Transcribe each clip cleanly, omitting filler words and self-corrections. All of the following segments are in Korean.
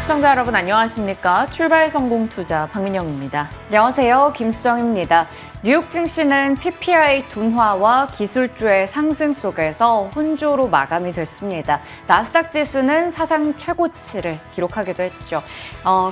시청자 여러분 안녕하십니까? 출발 성공 투자 박민영입니다. 안녕하세요. 김수정입니다. 뉴욕 증시는 PPI 둔화와 기술주의 상승 속에서 혼조로 마감이 됐습니다. 나스닥 지수는 사상 최고치를 기록하기도 했죠.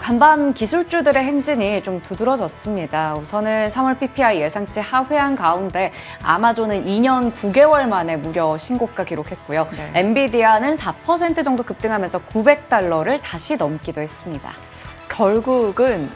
간밤 기술주들의 행진이 좀 두드러졌습니다. 우선은 3월 PPI 예상치 하회한 가운데 아마존은 2년 9개월 만에 무려 신고가 기록했고요. 엔비디아는 4% 정도 급등하면서 $900를 다시 넘기도 했습니다. 결국은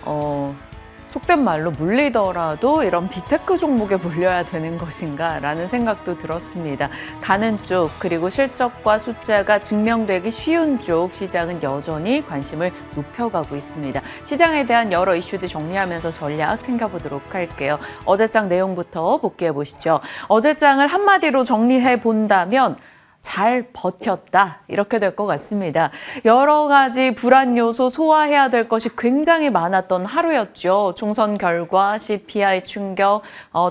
속된 말로 물리더라도 이런 빅테크 종목에 몰려야 되는 것인가라는 생각도 들었습니다. 가는 쪽 그리고 실적과 숫자가 증명되기 쉬운 쪽 시장은 여전히 관심을 높여가고 있습니다. 시장에 대한 여러 이슈들 정리하면서 전략 챙겨보도록 할게요. 어제장 내용부터 복귀해 보시죠. 어제장을 한마디로 정리해 본다면 잘 버텼다 이렇게 될 것 같습니다. 여러 가지 불안 요소 소화해야 될 것이 굉장히 많았던 하루였죠. 총선 결과, CPI 충격,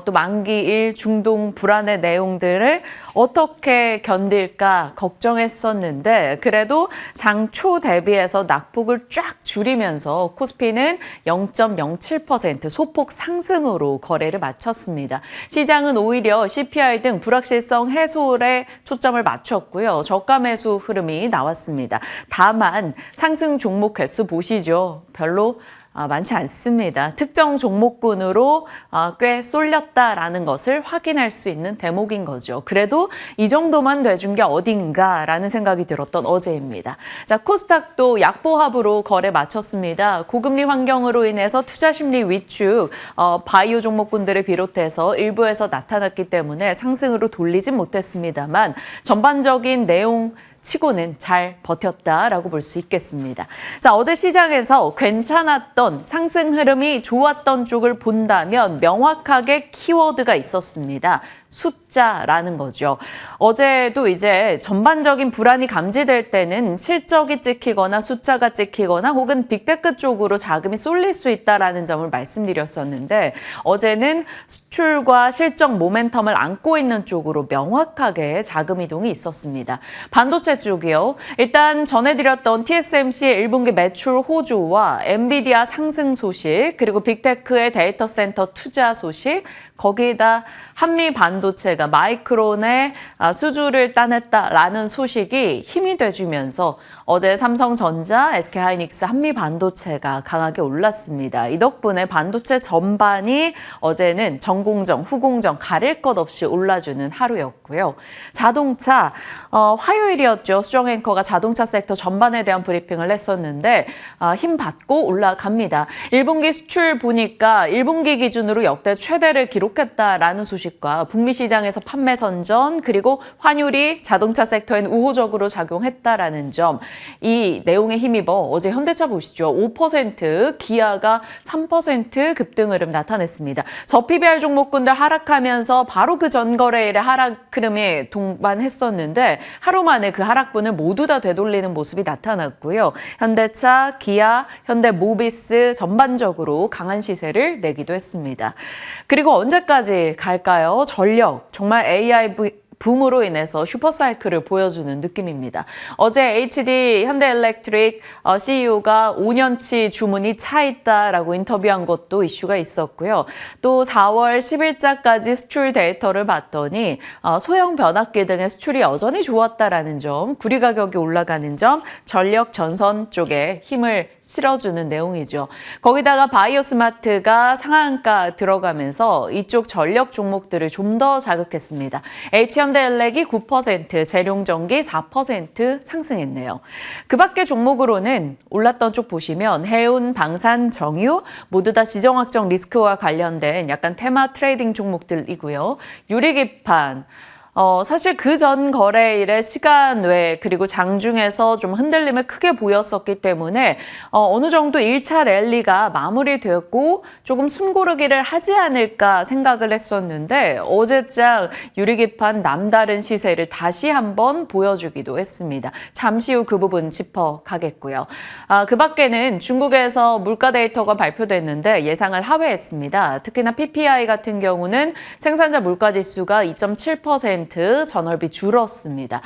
또 만기일 중동 불안의 내용들을 어떻게 견딜까 걱정했었는데 그래도 장초 대비해서 낙폭을 쫙 줄이면서 코스피는 0.07% 소폭 상승으로 거래를 마쳤습니다. 시장은 오히려 CPI 등 불확실성 해소에 초점을 맞췄고요. 저가 매수 흐름이 나왔습니다. 다만 상승 종목 횟수 보시죠. 별로 많지 않습니다. 특정 종목군으로 꽤 쏠렸다라는 것을 확인할 수 있는 대목인 거죠. 그래도 이 정도만 돼준 게 어딘가라는 생각이 들었던 어제입니다. 자, 코스닥도 약보합으로 거래 마쳤습니다. 고금리 환경으로 인해서 투자 심리 위축, 바이오 종목군들을 비롯해서 일부에서 나타났기 때문에 상승으로 돌리진 못했습니다만 전반적인 내용 치고는 잘 버텼다라고 볼 수 있겠습니다. 자, 어제 시장에서 괜찮았던 상승 흐름이 좋았던 쪽을 본다면 명확하게 키워드가 있었습니다. 숫자라는 거죠. 어제도 이제 전반적인 불안이 감지될 때는 실적이 찍히거나 숫자가 찍히거나 혹은 빅테크 쪽으로 자금이 쏠릴 수 있다라는 점을 말씀드렸었는데 어제는 수출과 실적 모멘텀을 안고 있는 쪽으로 명확하게 자금 이동이 있었습니다. 반도체 쪽이요. 일단 전해드렸던 TSMC의 1분기 매출 호조와 엔비디아 상승 소식 그리고 빅테크의 데이터 센터 투자 소식 거기에다 한미 반도체가 마이크론의 수주를 따냈다라는 소식이 힘이 돼주면서 어제 삼성전자, SK하이닉스, 한미 반도체가 강하게 올랐습니다. 이 덕분에 반도체 전반이 어제는 전공정, 후공정 가릴 것 없이 올라주는 하루였고요. 자동차, 화요일이었죠. 수정 앵커가 자동차 섹터 전반에 대한 브리핑을 했었는데 힘 받고 올라갑니다. 1분기 수출 보니까 1분기 기준으로 역대 최대를 기록했다라는 소식과 북미 시장에서 판매 선전 그리고 환율이 자동차 섹터엔 우호적으로 작용했다라는 점 이 내용에 힘입어 어제 현대차 보시죠. 5% 기아가 3% 급등 흐름 나타냈습니다. 저PBR 종목군들 하락하면서 바로 그 전 거래일에 하락 흐름이 동반했었는데 하루 만에 그 하락분을 모두 다 되돌리는 모습이 나타났고요. 현대차, 기아, 현대모비스 전반적으로 강한 시세를 내기도 했습니다. 그리고 언제까지 갈까요? 전력, 정말 AI 붐으로 인해서 슈퍼사이클을 보여주는 느낌입니다. 어제 HD 현대엘렉트릭 CEO가 5년치 주문이 차 있다라고 인터뷰한 것도 이슈가 있었고요. 또 4월 10일자까지 수출 데이터를 봤더니 소형 변압기 등의 수출이 여전히 좋았다라는 점, 구리 가격이 올라가는 점, 전력 전선 쪽에 힘을 실어주는 내용이죠. 거기다가 바이오 스마트가 상한가 들어가면서 이쪽 전력 종목들을 좀 더 자극했습니다. H현대엘렉이 9%, 재룡전기 4% 상승했네요. 그 밖에 종목으로는 올랐던 쪽 보시면 해운, 방산, 정유 모두 다 지정학적 리스크와 관련된 약간 테마 트레이딩 종목들이고요. 유리기판, 사실 그 전 거래일의 시간 외 그리고 장중에서 좀 흔들림을 크게 보였었기 때문에 어느 정도 1차 랠리가 마무리되었고 조금 숨고르기를 하지 않을까 생각을 했었는데 어제장 유리기판 남다른 시세를 다시 한번 보여주기도 했습니다. 잠시 후 그 부분 짚어가겠고요. 그 밖에는 중국에서 물가 데이터가 발표됐는데 예상을 하회했습니다. 특히나 PPI 같은 경우는 생산자 물가지수가 2.7% 10% 전월비 줄었습니다.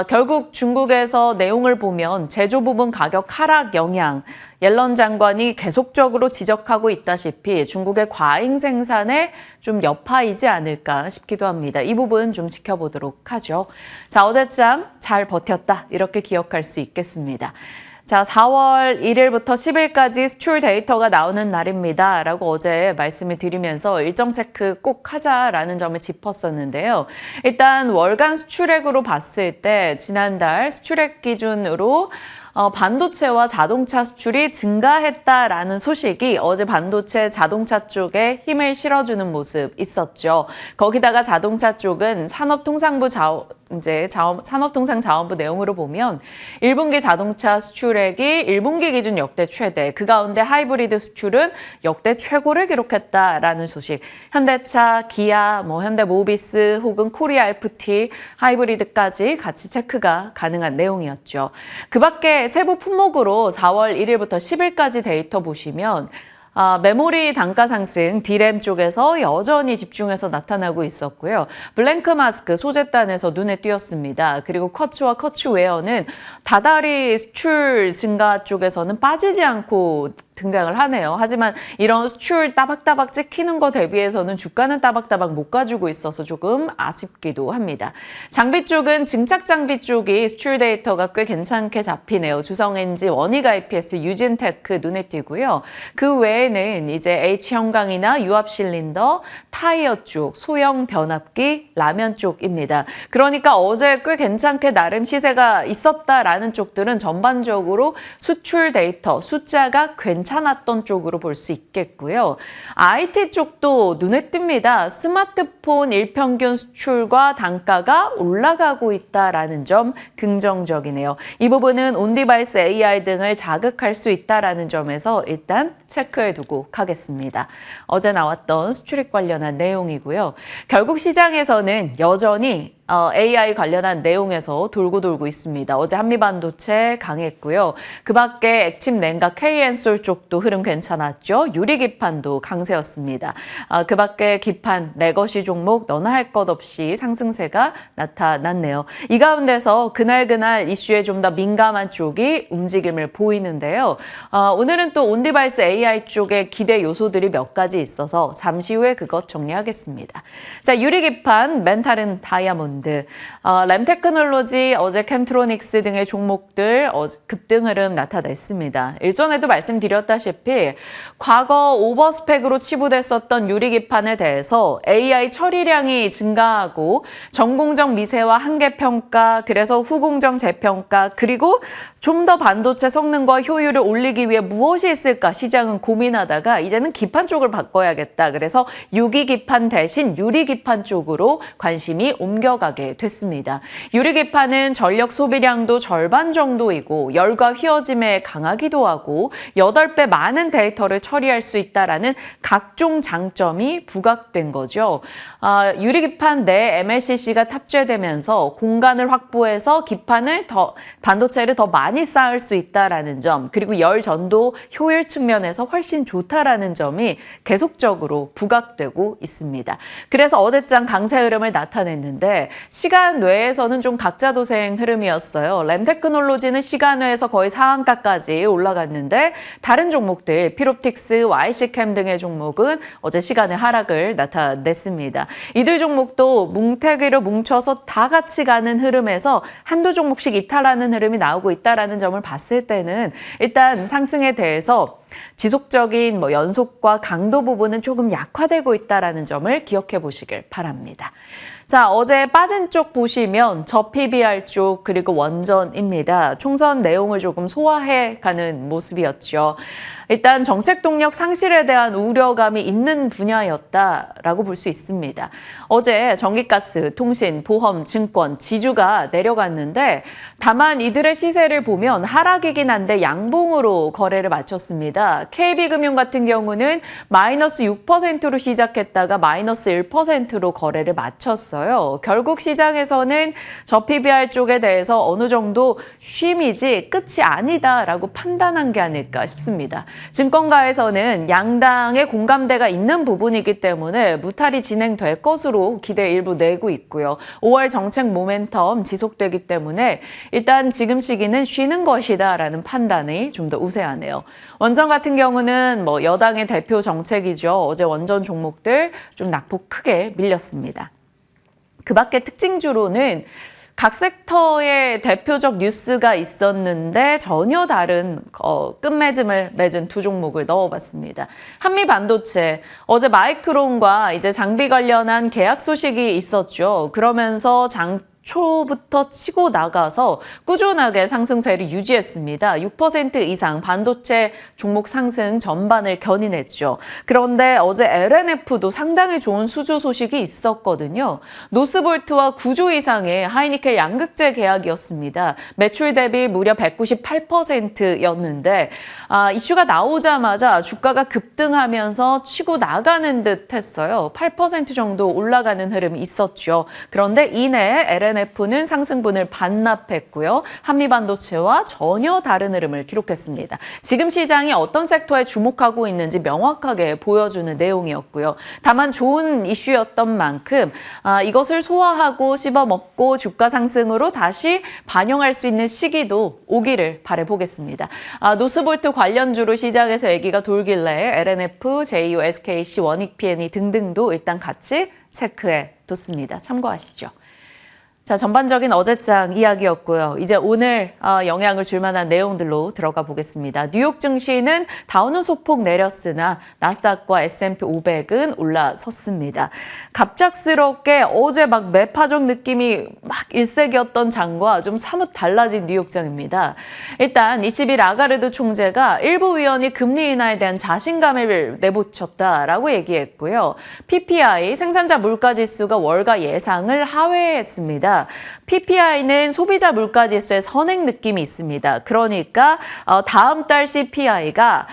결국 중국에서 내용을 보면 제조 부분 가격 하락 영향, 옐런 장관이 계속적으로 지적하고 있다시피 중국의 과잉 생산에 좀 여파이지 않을까 싶기도 합니다. 이 부분 좀 지켜보도록 하죠. 자, 어제잠 잘 버텼다 이렇게 기억할 수 있겠습니다. 자, 4월 1일부터 10일까지 수출 데이터가 나오는 날입니다. 라고 어제 말씀을 드리면서 일정 체크 꼭 하자라는 점을 짚었었는데요. 일단 월간 수출액으로 봤을 때 지난달 수출액 기준으로 반도체와 자동차 수출이 증가했다라는 소식이 어제 반도체 자동차 쪽에 힘을 실어주는 모습 있었죠. 거기다가 자동차 쪽은 산업통상자원부 내용으로 보면 1분기 자동차 수출액이 1분기 기준 역대 최대, 그 가운데 하이브리드 수출은 역대 최고를 기록했다라는 소식. 현대차, 기아, 현대모비스 혹은 코리아 FT, 하이브리드까지 같이 체크가 가능한 내용이었죠. 그 밖에 세부 품목으로 4월 1일부터 10일까지 데이터 보시면 메모리 단가 상승, D램 쪽에서 여전히 집중해서 나타나고 있었고요. 블랭크 마스크, 소재단에서 눈에 띄었습니다. 그리고 커츠와 커츠웨어는 다달이 수출 증가 쪽에서는 빠지지 않고 등장을 하네요. 하지만 이런 수출 따박따박 찍히는 거 대비해서는 주가는 따박따박 못 가지고 있어서 조금 아쉽기도 합니다. 장비 쪽은 증착 장비 쪽이 수출 데이터가 꽤 괜찮게 잡히네요. 주성엔지, 원익 IPS, 유진테크 눈에 띄고요. 그 외에는 이제 H형광이나 유압 실린더, 타이어 쪽, 소형 변압기, 라면 쪽입니다. 그러니까 어제 꽤 괜찮게 나름 시세가 있었다라는 쪽들은 전반적으로 수출 데이터, 숫자가 괜찮았던 쪽으로 볼 수 있겠고요. IT 쪽도 눈에 띕니다. 스마트폰 일평균 수출과 단가가 올라가고 있다라는 점 긍정적이네요. 이 부분은 온디바이스 AI 등을 자극할 수 있다라는 점에서 일단 체크해두고 가겠습니다. 어제 나왔던 수출입 관련한 내용이고요. 결국 시장에서는 여전히 AI 관련한 내용에서 돌고 있습니다. 어제 한미반도체 강했고요. 그 밖에 액침 냉각 KN솔 쪽도 흐름 괜찮았죠. 유리기판도 강세였습니다. 그 밖에 기판, 레거시 종목 너나 할 것 없이 상승세가 나타났네요. 이 가운데서 그날 이슈에 좀 더 민감한 쪽이 움직임을 보이는데요. 오늘은 또 온디바이스 AI 쪽에 기대 요소들이 몇 가지 있어서 잠시 후에 그것 정리하겠습니다. 자, 유리기판, 멘탈은 다이아몬드, 램테크놀로지, 어제 캠트로닉스 등의 종목들 급등 흐름 나타냈습니다. 일전에도 말씀드렸다시피 과거 오버스펙으로 치부됐었던 유리기판에 대해서 AI 처리량이 증가하고 전공정 미세화 한계평가, 그래서 후공정 재평가, 그리고 좀 더 반도체 성능과 효율을 올리기 위해 무엇이 있을까 시장은 고민하다가 이제는 기판 쪽을 바꿔야겠다. 그래서 유기기판 대신 유리기판 쪽으로 관심이 옮겨가게 됐습니다. 유리기판은 전력 소비량도 절반 정도이고 열과 휘어짐에 강하기도 하고 8배 많은 데이터를 처리할 수 있다라는 각종 장점이 부각된 거죠. 유리기판 내 MLCC가 탑재되면서 공간을 확보해서 반도체를 더 많이 쌓을 수 있다라는 점, 그리고 열 전도 효율 측면에서 훨씬 좋다라는 점이 계속적으로 부각되고 있습니다. 그래서 어제장 강세 흐름을 나타냈는데 시간 외에서는 좀 각자 도생 흐름이었어요. 램테크놀로지는 시간 외에서 거의 상한가까지 올라갔는데 다른 종목들 피롭틱스, YC캠 등의 종목은 어제 시간의 하락을 나타냈습니다. 이들 종목도 뭉태기로 뭉쳐서 다 같이 가는 흐름에서 한두 종목씩 이탈하는 흐름이 나오고 있다는 점을 봤을 때는 일단 상승에 대해서 지속적인 연속과 강도 부분은 조금 약화되고 있다는 점을 기억해 보시길 바랍니다. 자, 어제 빠진 쪽 보시면 저 PBR 쪽 그리고 원전입니다. 총선 내용을 조금 소화해 가는 모습이었죠. 일단 정책 동력 상실에 대한 우려감이 있는 분야였다라고 볼 수 있습니다. 어제 전기가스, 통신, 보험, 증권, 지주가 내려갔는데 다만 이들의 시세를 보면 하락이긴 한데 양봉으로 거래를 마쳤습니다. KB금융 같은 경우는 마이너스 6%로 시작했다가 마이너스 1%로 거래를 마쳤어요. 있어요. 결국 시장에서는 저 PBR 쪽에 대해서 어느 정도 쉼이지 끝이 아니다라고 판단한 게 아닐까 싶습니다. 증권가에서는 양당의 공감대가 있는 부분이기 때문에 무탈이 진행될 것으로 기대 일부 내고 있고요. 5월 정책 모멘텀 지속되기 때문에 일단 지금 시기는 쉬는 것이다라는 판단이 좀 더 우세하네요. 원전 같은 경우는 뭐 여당의 대표 정책이죠. 어제 원전 종목들 좀 낙폭 크게 밀렸습니다. 그 밖에 특징주로는 각 섹터의 대표적 뉴스가 있었는데 전혀 다른 끝맺음을 맺은 두 종목을 넣어봤습니다. 한미반도체, 어제 마이크론과 이제 장비 관련한 계약 소식이 있었죠. 그러면서 초부터 치고 나가서 꾸준하게 상승세를 유지했습니다. 6% 이상 반도체 종목 상승 전반을 견인했죠. 그런데 어제 LNF도 상당히 좋은 수주 소식이 있었거든요. 노스볼트와 9조 이상의 하이니켈 양극재 계약이었습니다. 매출 대비 무려 198%였는데 이슈가 나오자마자 주가가 급등하면서 치고 나가는 듯 했어요. 8% 정도 올라가는 흐름이 있었죠. 그런데 이내에 LNF는 상승분을 반납했고요. 한미반도체와 전혀 다른 흐름을 기록했습니다. 지금 시장이 어떤 섹터에 주목하고 있는지 명확하게 보여주는 내용이었고요. 다만 좋은 이슈였던 만큼 이것을 소화하고 씹어먹고 주가 상승으로 다시 반영할 수 있는 시기도 오기를 바라보겠습니다. 노스볼트 관련주로 시장에서 얘기가 돌길래 LNF, JU, SKC, 원익 P&E 등등도 일단 같이 체크해 뒀습니다. 참고하시죠. 자, 전반적인 어제장 이야기였고요. 이제 오늘 영향을 줄 만한 내용들로 들어가 보겠습니다. 뉴욕 증시는 다우는 소폭 내렸으나 나스닥과 S&P 500은 올라섰습니다. 갑작스럽게 어제 막 매파적 느낌이 막 일색이었던 장과 좀 사뭇 달라진 뉴욕장입니다. 일단 20일 아가르드 총재가 일부 위원이 금리 인하에 대한 자신감을 내보쳤다라고 얘기했고요. PPI 생산자 물가지수가 월가 예상을 하회했습니다. PPI는 소비자 물가지수의 선행 느낌이 있습니다. 그러니까 다음 달 CPI가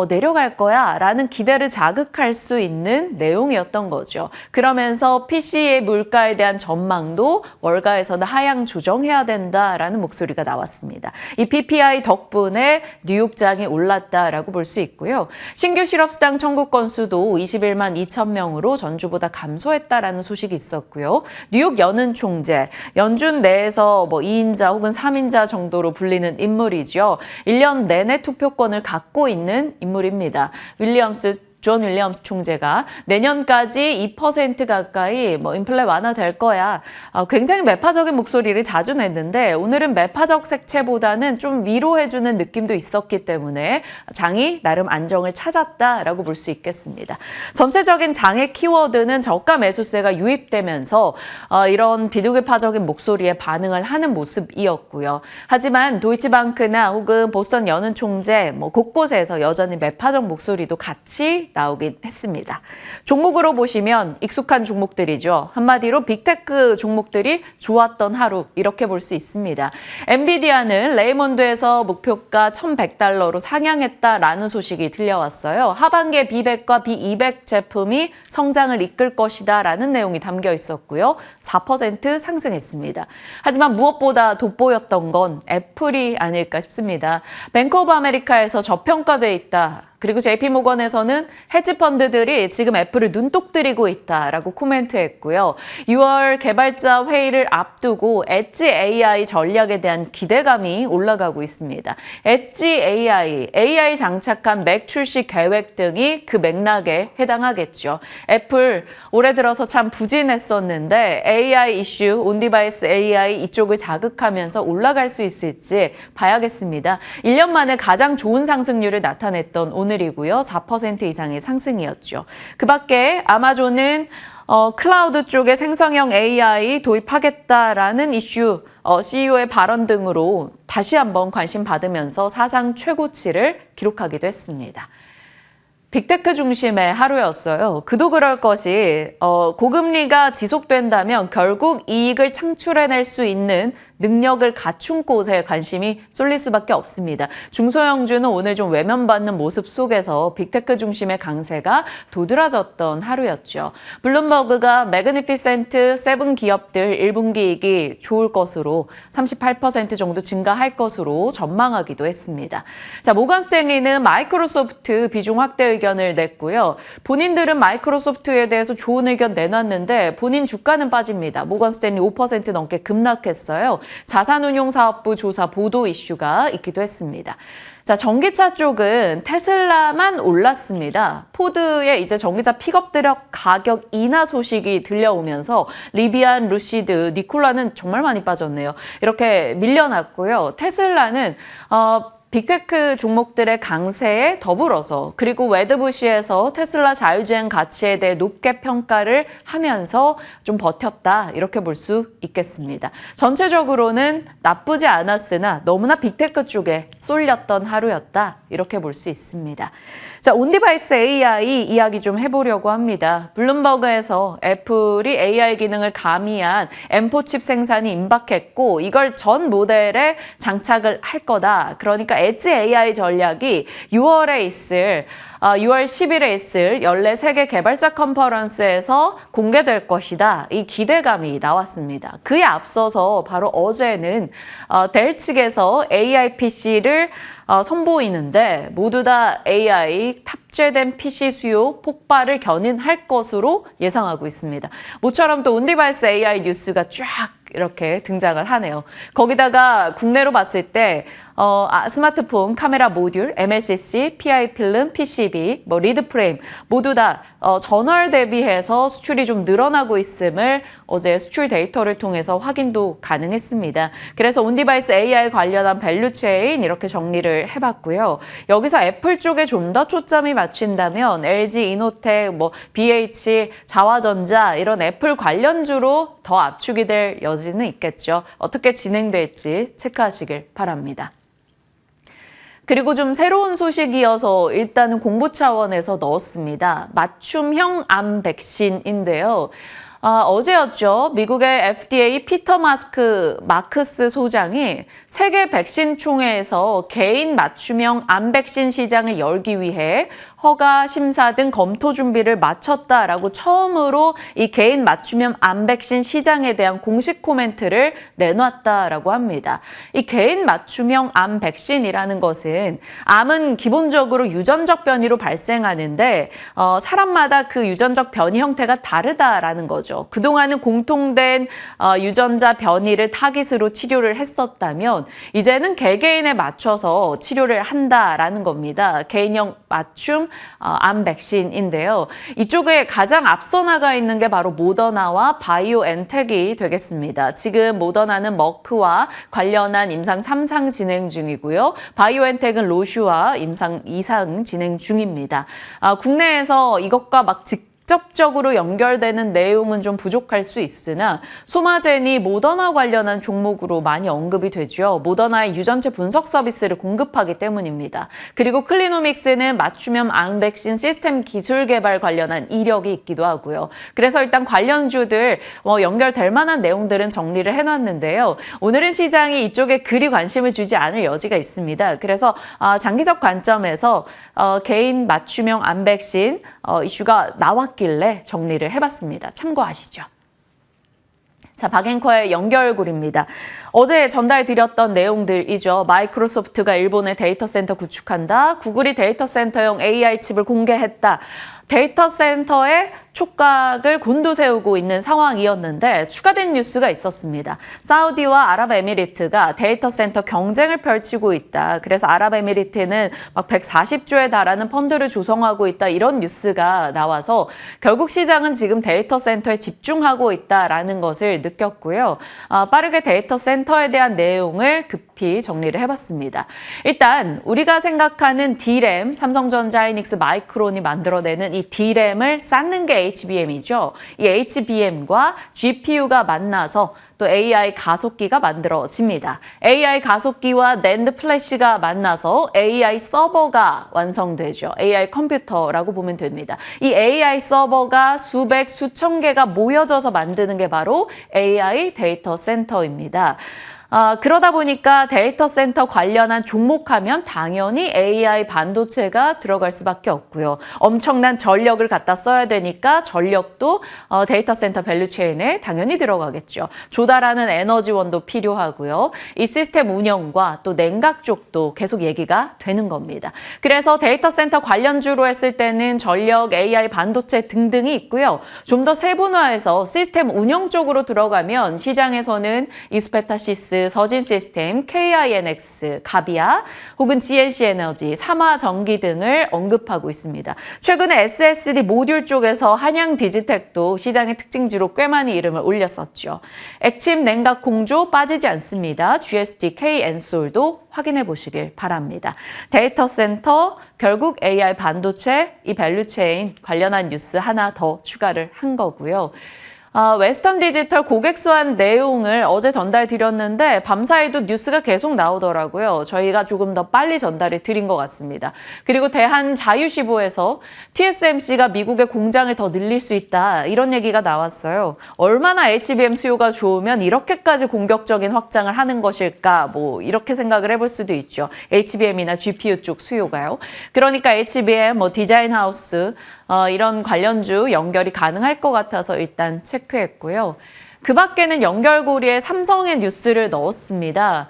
내려갈 거야 라는 기대를 자극할 수 있는 내용이었던 거죠. 그러면서 PC의 물가에 대한 전망도 월가에서는 하향 조정해야 된다라는 목소리가 나왔습니다. 이 PPI 덕분에 뉴욕장이 올랐다라고 볼 수 있고요. 신규 실업수당 청구 건수도 21만 2천 명으로 전주보다 감소했다라는 소식이 있었고요. 뉴욕 연은 총재, 연준 내에서 2인자 혹은 3인자 정도로 불리는 인물이죠. 1년 내내 투표권을 갖고 있는 인물입니다. 존 윌리엄스 총재가 내년까지 2% 가까이 인플레 완화될 거야. 굉장히 매파적인 목소리를 자주 냈는데 오늘은 매파적 색채보다는 좀 위로해주는 느낌도 있었기 때문에 장이 나름 안정을 찾았다라고 볼 수 있겠습니다. 전체적인 장의 키워드는 저가 매수세가 유입되면서 이런 비둘기파적인 목소리에 반응을 하는 모습이었고요. 하지만 도이치방크나 혹은 보스턴 연은 총재 곳곳에서 여전히 매파적 목소리도 같이 나오긴 했습니다. 종목으로 보시면 익숙한 종목들이죠. 한마디로 빅테크 종목들이 좋았던 하루 이렇게 볼 수 있습니다. 엔비디아는 레이먼드에서 목표가 $1,100로 상향했다라는 소식이 들려왔어요. 하반기에 B100과 B200 제품이 성장을 이끌 것이다 라는 내용이 담겨 있었고요. 4% 상승했습니다. 하지만 무엇보다 돋보였던 건 애플이 아닐까 싶습니다. 뱅크 오브 아메리카에서 저평가돼 있다. 그리고 JP모건에서는 헤지펀드들이 지금 애플을 눈독 들이고 있다라고 코멘트했고요. 6월 개발자 회의를 앞두고 엣지 AI 전략에 대한 기대감이 올라가고 있습니다. 엣지 AI 장착한 맥 출시 계획 등이 그 맥락에 해당하겠죠. 애플 올해 들어서 참 부진했었는데 AI 이슈, 온디바이스 AI 이쪽을 자극하면서 올라갈 수 있을지 봐야겠습니다. 1년 만에 가장 좋은 상승률을 나타냈던 오늘이고요. 4% 이상의 상승이었죠. 그 밖에 아마존은 클라우드 쪽에 생성형 AI 도입하겠다라는 이슈, CEO의 발언 등으로 다시 한번 관심 받으면서 사상 최고치를 기록하기도 했습니다. 빅테크 중심의 하루였어요. 그도 그럴 것이 고금리가 지속된다면 결국 이익을 창출해낼 수 있는 능력을 갖춘 곳에 관심이 쏠릴 수밖에 없습니다. 중소형주는 오늘 좀 외면받는 모습 속에서 빅테크 중심의 강세가 도드라졌던 하루였죠. 블룸버그가 매그니피센트 7 기업들 1분기 이익이 좋을 것으로 38% 정도 증가할 것으로 전망하기도 했습니다. 자, 모건 스탠리는 마이크로소프트 비중 확대 의견을 냈고요. 본인들은 마이크로소프트에 대해서 좋은 의견 내놨는데 본인 주가는 빠집니다. 모건 스탠리 5% 넘게 급락했어요. 자산운용사업부 조사 보도 이슈가 있기도 했습니다. 자, 전기차 쪽은 테슬라만 올랐습니다. 포드의 이제 전기차 픽업 트럭 가격 인하 소식이 들려오면서 리비안, 루시드, 니콜라는 정말 많이 빠졌네요. 이렇게 밀려났고요. 테슬라는 빅테크 종목들의 강세에 더불어서 그리고 웨드부시에서 테슬라 자율주행 가치에 대해 높게 평가를 하면서 좀 버텼다 이렇게 볼 수 있겠습니다. 전체적으로는 나쁘지 않았으나 너무나 빅테크 쪽에 쏠렸던 하루였다 이렇게 볼 수 있습니다. 자, 온디바이스 AI 이야기 좀 해보려고 합니다. 블룸버그에서 애플이 AI 기능을 가미한 M4 칩 생산이 임박했고 이걸 전 모델에 장착을 할 거다. 그러니까 엣지 AI 전략이 6월 10일에 있을 연례 세계 개발자 컨퍼런스에서 공개될 것이다. 이 기대감이 나왔습니다. 그에 앞서서 바로 어제는 델 측에서 AI PC를 선보이는데 모두 다 AI 탑재된 PC 수요 폭발을 견인할 것으로 예상하고 있습니다. 모처럼 또 온디바이스 AI 뉴스가 쫙 이렇게 등장을 하네요. 거기다가 국내로 봤을 때 스마트폰 카메라 모듈, MLCC, PI 필름, PCB, 리드 프레임 모두 다 전월 대비해서 수출이 좀 늘어나고 있음을 어제 수출 데이터를 통해서 확인도 가능했습니다. 그래서 온디바이스 AI 관련한 밸류체인 이렇게 정리를 해봤고요. 여기서 애플 쪽에 좀 더 초점이 맞춘다면 LG, 이노텍, BH, 자화전자 이런 애플 관련주로 더 압축이 될 여지는 있겠죠. 어떻게 진행될지 체크하시길 바랍니다. 그리고 좀 새로운 소식이어서 일단은 공보 차원에서 넣었습니다. 맞춤형 암 백신인데요. 어제였죠. 미국의 FDA 피터 마크스 소장이 세계 백신 총회에서 개인 맞춤형 암 백신 시장을 열기 위해 허가, 심사 등 검토 준비를 마쳤다라고 처음으로 이 개인 맞춤형 암 백신 시장에 대한 공식 코멘트를 내놨다라고 합니다. 이 개인 맞춤형 암 백신이라는 것은 암은 기본적으로 유전적 변이로 발생하는데 사람마다 그 유전적 변이 형태가 다르다라는 거죠. 그동안은 공통된 유전자 변이를 타깃으로 치료를 했었다면 이제는 개개인에 맞춰서 치료를 한다라는 겁니다. 개인형 맞춤 암 백신인데요. 이쪽에 가장 앞서 나가 있는 게 바로 모더나와 바이오엔텍이 되겠습니다. 지금 모더나는 머크와 관련한 임상 3상 진행 중이고요. 바이오엔텍은 로슈와 임상 2상 진행 중입니다. 국내에서 이것과 직접적으로 연결되는 내용은 좀 부족할 수 있으나 소마젠이 모더나 관련한 종목으로 많이 언급이 되죠. 모더나의 유전체 분석 서비스를 공급하기 때문입니다. 그리고 클리노믹스는 맞춤형 암 백신 시스템 기술 개발 관련한 이력이 있기도 하고요. 그래서 일단 관련주들 연결될 만한 내용들은 정리를 해놨는데요. 오늘은 시장이 이쪽에 그리 관심을 주지 않을 여지가 있습니다. 그래서 장기적 관점에서 개인 맞춤형 암 백신 이슈가 나왔길래 정리를 해봤습니다. 참고하시죠. 자, 박앵커의 연결고리입니다. 어제 전달드렸던 내용들이죠. 마이크로소프트가 일본에 데이터 센터 구축한다. 구글이 데이터 센터용 AI 칩을 공개했다. 데이터 센터의 촉각을 곤두세우고 있는 상황이었는데 추가된 뉴스가 있었습니다. 사우디와 아랍에미리트가 데이터 센터 경쟁을 펼치고 있다. 그래서 아랍에미리트는 막 140조에 달하는 펀드를 조성하고 있다. 이런 뉴스가 나와서 결국 시장은 지금 데이터 센터에 집중하고 있다라는 것을 느꼈고요. 빠르게 데이터 센터에 대한 내용을 급히 정리를 해봤습니다. 일단 우리가 생각하는 D램, 삼성전자, 하이닉스, 마이크론이 만들어내는 이 D램을 쌓는 게 HBM이죠. 이 HBM과 GPU가 만나서 또 AI 가속기가 만들어집니다. AI 가속기와 낸드 플래시가 만나서 AI 서버가 완성되죠. AI 컴퓨터라고 보면 됩니다. 이 AI 서버가 수백, 수천 개가 모여져서 만드는 게 바로 AI 데이터 센터입니다. 그러다 보니까 데이터 센터 관련한 종목하면 당연히 AI 반도체가 들어갈 수밖에 없고요. 엄청난 전력을 갖다 써야 되니까 전력도 데이터 센터 밸류체인에 당연히 들어가겠죠. 조달하는 에너지원도 필요하고요. 이 시스템 운영과 또 냉각 쪽도 계속 얘기가 되는 겁니다. 그래서 데이터 센터 관련주로 했을 때는 전력, AI 반도체 등등이 있고요. 좀 더 세분화해서 시스템 운영 쪽으로 들어가면 시장에서는 이스페타시스, 서진 시스템, KINX, 가비아 혹은 GNC 에너지, 삼화전기 등을 언급하고 있습니다. 최근에 SSD 모듈 쪽에서 한양 디지텍도 시장의 특징주로 꽤 많이 이름을 올렸었죠. 액침 냉각 공조 빠지지 않습니다. GST-K, 엔솔도 확인해 보시길 바랍니다. 데이터 센터, 결국 AI 반도체, 이 밸류체인 관련한 뉴스 하나 더 추가를 한 거고요. 웨스턴 디지털 고객 수환 내용을 어제 전달 드렸는데 밤사이도 뉴스가 계속 나오더라고요. 저희가 조금 더 빨리 전달을 드린 것 같습니다. 그리고 대한자유시보에서 TSMC가 미국의 공장을 더 늘릴 수 있다 이런 얘기가 나왔어요. 얼마나 HBM 수요가 좋으면 이렇게까지 공격적인 확장을 하는 것일까 뭐 이렇게 생각을 해볼 수도 있죠. HBM이나 GPU 쪽 수요가요. 그러니까 HBM, 디자인 하우스 이런 관련주 연결이 가능할 것 같아서 일단 체크했고요. 그 밖에는 연결고리에 삼성의 뉴스를 넣었습니다.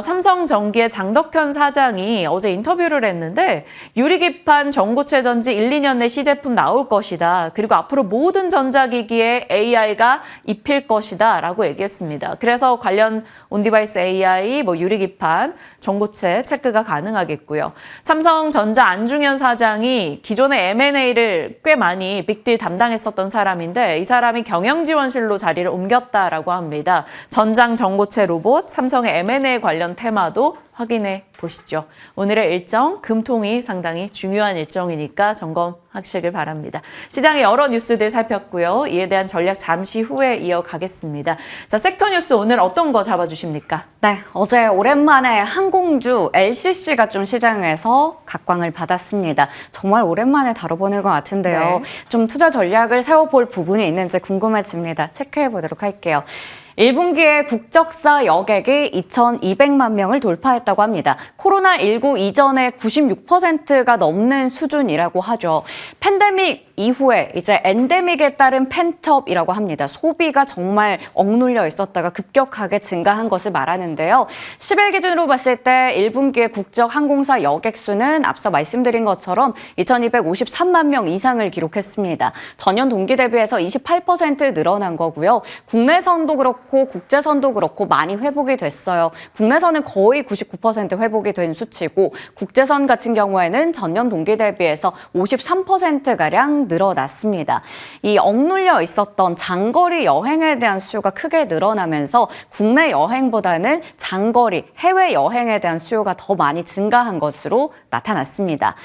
삼성전기의 장덕현 사장이 어제 인터뷰를 했는데 유리기판 전고체 전지 1, 2년 내 시제품 나올 것이다. 그리고 앞으로 모든 전자기기에 AI가 입힐 것이다 라고 얘기했습니다. 그래서 관련 온디바이스 AI, 유리기판, 전고체 체크가 가능하겠고요. 삼성전자 안중현 사장이 기존의 M&A를 꽤 많이 빅딜 담당했었던 사람인데 이 사람이 경영지원실로 자리를 옮겼다라고 합니다. 전장 전고체 로봇, 삼성의 M&A 관련 테마도 확인해 보시죠. 오늘의 일정, 금통이 상당히 중요한 일정이니까 점검하시길 바랍니다. 시장의 여러 뉴스들 살폈고요. 이에 대한 전략 잠시 후에 이어가겠습니다. 자, 섹터 뉴스 오늘 어떤 거 잡아주십니까? 네, 어제 오랜만에 항공주 LCC가 좀 시장에서 각광을 받았습니다. 정말 오랜만에 다뤄보는 것 같은데요. 네. 좀 투자 전략을 세워볼 부분이 있는지 궁금해집니다. 체크해 보도록 할게요. 1분기에 국적사 여객이 2,200만 명을 돌파했다고 합니다. 코로나19 이전의 96%가 넘는 수준이라고 하죠. 팬데믹 이후에 이제 엔데믹에 따른 팬텀이라고 합니다. 소비가 정말 억눌려 있었다가 급격하게 증가한 것을 말하는데요. 10일 기준으로 봤을 때 1분기에 국적 항공사 여객 수는 앞서 말씀드린 것처럼 2,253만 명 이상을 기록했습니다. 전년 동기 대비해서 28% 늘어난 거고요. 국내선도 그렇고 국제선도 그렇고 많이 회복이 됐어요. 국내선은 거의 99% 회복이 된 수치고 국제선 같은 경우에는 전년 동기 대비해서 53%가량 늘어났습니다. 이 억눌려 있었던 장거리 여행에 대한 수요가 크게 늘어나면서 국내 여행보다는 장거리 해외 여행에 대한 수요가 더 많이 증가한 것으로 나타났습니다.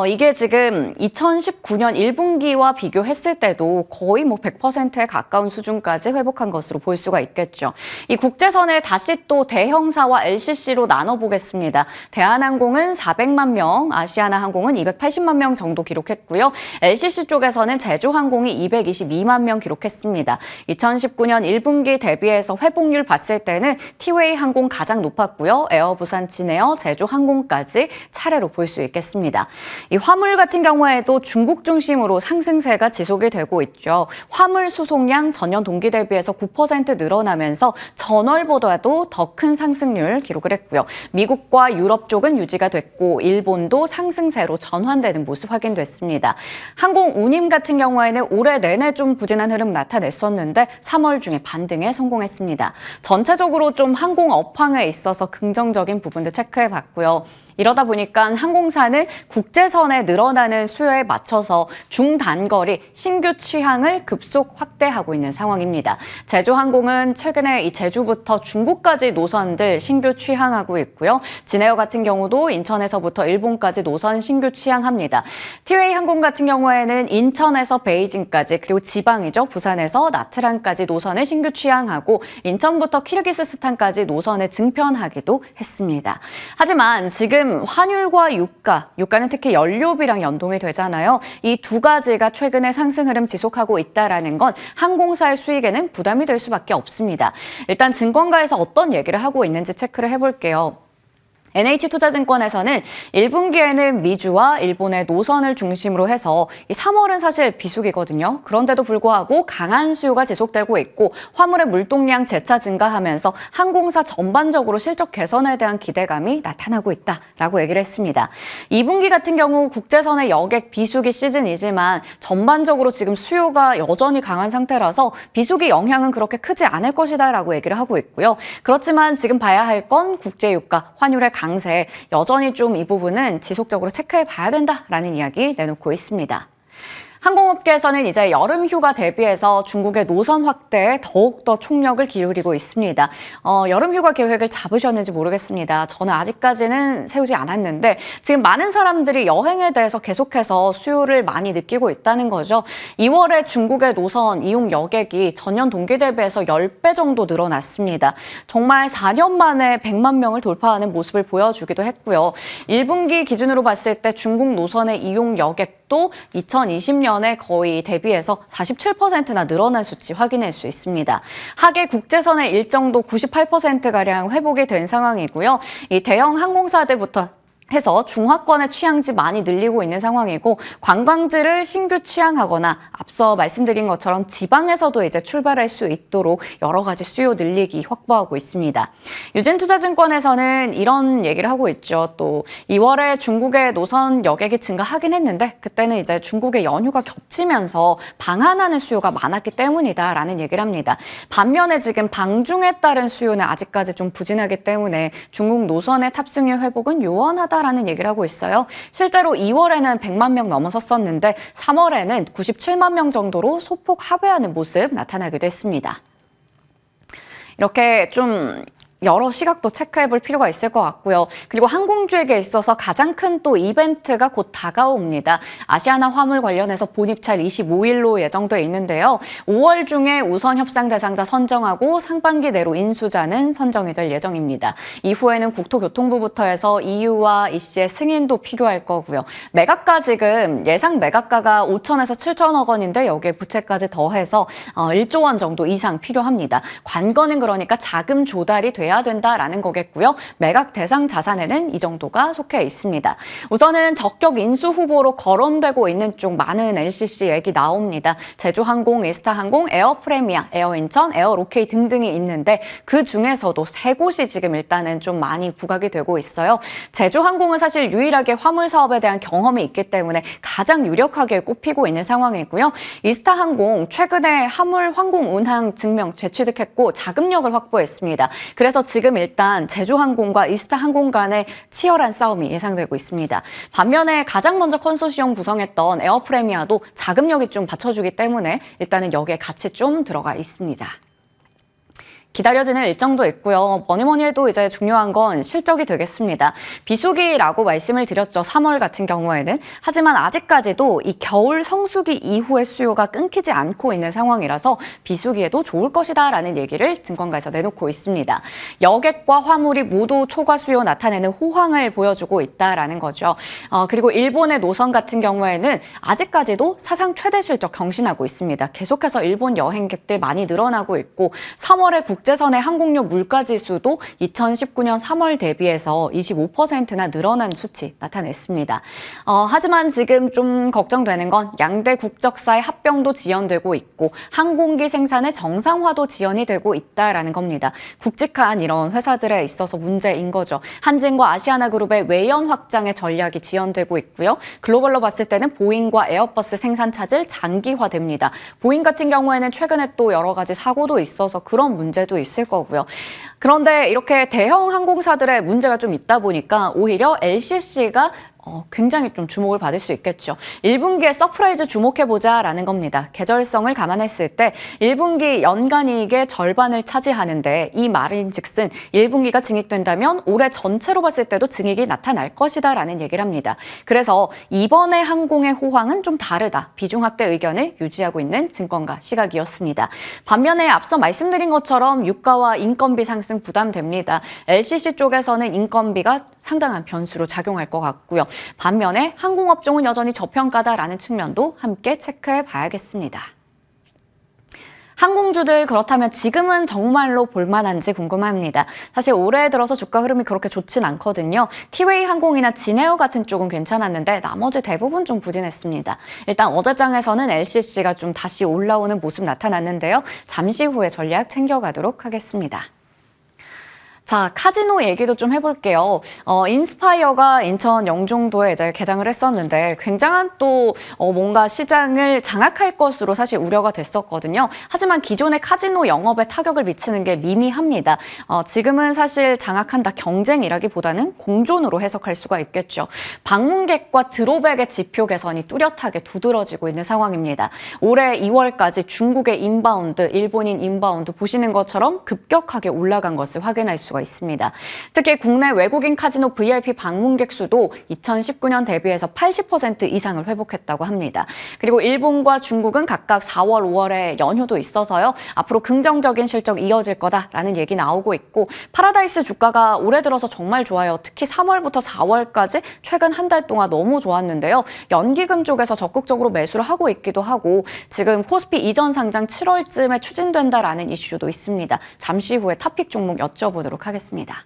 이게 지금 2019년 1분기와 비교했을 때도 거의 100%에 가까운 수준까지 회복한 것으로 볼 수가 있겠죠. 이 국제선을 다시 또 대형사와 LCC로 나눠보겠습니다. 대한항공은 400만 명, 아시아나항공은 280만 명 정도 기록했고요. LCC 쪽에서는 제주항공이 222만 명 기록했습니다. 2019년 1분기 대비해서 회복률 봤을 때는 티웨이 항공 가장 높았고요. 에어부산, 진에어, 제주항공까지 차례로 볼 수 있겠습니다. 이 화물 같은 경우에도 중국 중심으로 상승세가 지속이 되고 있죠. 화물 수송량 전년 동기 대비해서 9% 늘어나면서 전월보다도 더 큰 상승률 기록을 했고요. 미국과 유럽 쪽은 유지가 됐고 일본도 상승세로 전환되는 모습 확인됐습니다. 항공 운임 같은 경우에는 올해 내내 좀 부진한 흐름 나타냈었는데 3월 중에 반등에 성공했습니다. 전체적으로 좀 항공 업황에 있어서 긍정적인 부분도 체크해봤고요. 이러다 보니까 항공사는 국제선에 늘어나는 수요에 맞춰서 중단거리 신규 취항을 급속 확대하고 있는 상황입니다. 제주항공은 최근에 이 제주부터 중국까지 노선들 신규 취항하고 있고요. 진에어 같은 경우도 인천에서부터 일본까지 노선 신규 취항합니다. 티웨이 항공 같은 경우에는 인천에서 베이징까지 그리고 지방이죠. 부산에서 나트랑까지 노선을 신규 취항하고 인천부터 키르기스스탄까지 노선을 증편하기도 했습니다. 하지만 지금 지금 환율과 유가는 특히 연료비랑 연동이 되잖아요. 이 두 가지가 최근에 상승 흐름 지속하고 있다라는 건 항공사의 수익에는 부담이 될 수밖에 없습니다. 일단 증권가에서 어떤 얘기를 하고 있는지 체크를 해볼게요. NH투자증권에서는 1분기에는 미주와 일본의 노선을 중심으로 해서 이 3월은 사실 비수기거든요. 그런데도 불구하고 강한 수요가 지속되고 있고 화물의 물동량 재차 증가하면서 항공사 전반적으로 실적 개선에 대한 기대감이 나타나고 있다라고 얘기를 했습니다. 2분기 같은 경우 국제선의 여객 비수기 시즌이지만 전반적으로 지금 수요가 여전히 강한 상태라서 비수기 영향은 그렇게 크지 않을 것이다라고 얘기를 하고 있고요. 그렇지만 지금 봐야 할 건 국제유가, 환율의 강세, 여전히 좀 이 부분은 지속적으로 체크해 봐야 된다라는 이야기 내놓고 있습니다. 항공업계에서는 이제 여름 휴가 대비해서 중국의 노선 확대에 더욱더 총력을 기울이고 있습니다. 여름 휴가 계획을 잡으셨는지 모르겠습니다. 저는 아직까지는 세우지 않았는데 지금 많은 사람들이 여행에 대해서 계속해서 수요를 많이 느끼고 있다는 거죠. 2월에 중국의 노선 이용 여객이 전년 동기 대비해서 10배 정도 늘어났습니다. 정말 4년 만에 100만 명을 돌파하는 모습을 보여주기도 했고요. 1분기 기준으로 봤을 때 중국 노선의 이용 여객도 2020년에 거의 대비해서 47%나 늘어난 수치 확인할 수 있습니다. 하계 국제선의 일정도 98%가량 회복이 된 상황이고요. 이 대형 항공사들부터 해서 중화권의 취향지 많이 늘리고 있는 상황이고 관광지를 신규 취향하거나 앞서 말씀드린 것처럼 지방에서도 이제 출발할 수 있도록 여러 가지 수요 늘리기 확보하고 있습니다. 유진투자증권에서는 이런 얘기를 하고 있죠. 또 2월에 중국의 노선 여객이 증가하긴 했는데 그때는 이제 중국의 연휴가 겹치면서 방한하는 수요가 많았기 때문이다라는 얘기를 합니다. 반면에 지금 방중에 따른 수요는 아직까지 좀 부진하기 때문에 중국 노선의 탑승률 회복은 요원하다 라는 얘기를 하고 있어요. 실제로 2월에는 100만 명 넘어섰었는데 3월에는 97만 명 정도로 소폭 하회하는 모습 나타나기도 했습니다. 이렇게 좀 여러 시각도 체크해 볼 필요가 있을 것 같고요. 그리고 항공주에게 있어서 가장 큰 또 이벤트가 곧 다가옵니다. 아시아나 화물 관련해서 본입찰 25일로 예정돼 있는데요. 5월 중에 우선 협상 대상자 선정하고 상반기 내로 인수자는 선정이 될 예정입니다. 이후에는 국토교통부부터 해서 EU와 EC의 승인도 필요할 거고요. 매각가 지금 예상 매각가가 5천에서 7천억 원인데 여기에 부채까지 더해서 1조 원 정도 이상 필요합니다. 관건은 그러니까 자금 조달이 돼야 된다라는 거겠고요. 매각 대상 자산에는 이 정도가 속해 있습니다. 우선은 적격 인수 후보로 거론되고 있는 쪽 많은 LCC 얘기 나옵니다. 제주항공, 이스타항공, 에어프레미아, 에어인천, 에어로케이 등등이 있는데 그 중에서도 세 곳이 지금 일단은 좀 많이 부각이 되고 있어요. 제주항공은 사실 유일하게 화물 사업에 대한 경험이 있기 때문에 가장 유력하게 꼽히고 있는 상황이고요. 이스타항공 최근에 화물 항공 운항 증명 재취득했고 자금력을 확보했습니다. 그래서 지금 일단 제주항공과 이스타항공 간의 치열한 싸움이 예상되고 있습니다. 반면에 가장 먼저 컨소시엄 구성했던 에어프레미아도 자금력이 좀 받쳐주기 때문에 일단은 여기에 같이 좀 들어가 있습니다. 기다려지는 일정도 있고요. 뭐니 해도 이제 중요한 건 실적이 되겠습니다. 비수기라고 말씀을 드렸죠. 3월 같은 경우에는. 하지만 아직까지도 이 겨울 성수기 이후의 수요가 끊기지 않고 있는 상황이라서 비수기에도 좋을 것이다라는 얘기를 증권가에서 내놓고 있습니다. 여객과 화물이 모두 초과 수요 나타내는 호황을 보여주고 있다라는 거죠. 그리고 일본의 노선 같은 경우에는 아직까지도 사상 최대 실적 경신하고 있습니다. 계속해서 일본 여행객들 많이 늘어나고 있고 3월에 국제선의 항공료 물가지수도 2019년 3월 대비해서 25%나 늘어난 수치 나타냈습니다. 하지만 지금 좀 걱정되는 건 양대 국적사의 합병도 지연되고 있고 항공기 생산의 정상화도 지연이 되고 있다라는 겁니다. 굵직한 이런 회사들에 있어서 문제인 거죠. 한진과 아시아나그룹의 외연 확장의 전략이 지연되고 있고요. 글로벌로 봤을 때는 보잉과 에어버스 생산 차질 장기화됩니다. 보잉 같은 경우에는 최근에 또 여러 가지 사고도 있어서 그런 문제도 있을 거고요. 그런데 이렇게 대형 항공사들의 문제가 좀 있다 보니까 오히려 LCC가 굉장히 좀 주목을 받을 수 있겠죠. 1분기에 서프라이즈 주목해보자라는 겁니다. 계절성을 감안했을 때 1분기 연간이익의 절반을 차지하는데 이 말인 즉슨 1분기가 증액된다면 올해 전체로 봤을 때도 증액이 나타날 것이다라는 얘기를 합니다. 그래서 이번에 항공의 호황은 좀 다르다. 비중 확대 의견을 유지하고 있는 증권가 시각이었습니다. 반면에 앞서 말씀드린 것처럼 유가와 인건비 상승 부담됩니다. LCC 쪽에서는 인건비가 상당한 변수로 작용할 것 같고요. 반면에 항공업종은 여전히 저평가다라는 측면도 함께 체크해 봐야겠습니다. 항공주들 그렇다면 지금은 정말로 볼만한지 궁금합니다. 사실 올해 들어서 주가 흐름이 그렇게 좋진 않거든요. 티웨이 항공이나 진에어 같은 쪽은 괜찮았는데 나머지 대부분 좀 부진했습니다. 일단 어제장에서는 LCC가 좀 다시 올라오는 모습 나타났는데요. 잠시 후에 전략 챙겨가도록 하겠습니다. 자, 카지노 얘기도 좀 해볼게요. 인스파이어가 인천 영종도에 이제 개장을 했었는데 굉장한 또 뭔가 시장을 장악할 것으로 사실 우려가 됐었거든요. 하지만 기존의 카지노 영업에 타격을 미치는 게 미미합니다. 지금은 사실 장악한다 경쟁이라기보다는 공존으로 해석할 수가 있겠죠. 방문객과 드롭백의 지표 개선이 뚜렷하게 두드러지고 있는 상황입니다. 올해 2월까지 중국의 인바운드, 일본인 인바운드 보시는 것처럼 급격하게 올라간 것을 확인할 수가 있습니다. 특히 국내 외국인 카지노 VIP 방문객 수도 2019년 대비해서 80% 이상을 회복했다고 합니다. 그리고 일본과 중국은 각각 4월, 5월에 연휴도 있어서요. 앞으로 긍정적인 실적 이어질 거다라는 얘기 나오고 있고 파라다이스 주가가 올해 들어서 정말 좋아요. 특히 3월부터 4월까지 최근 한 달 동안 너무 좋았는데요. 연기금 쪽에서 적극적으로 매수를 하고 있기도 하고 지금 코스피 이전 상장 7월쯤에 추진된다라는 이슈도 있습니다. 잠시 후에 탑픽 종목 여쭤보도록 하겠습니다.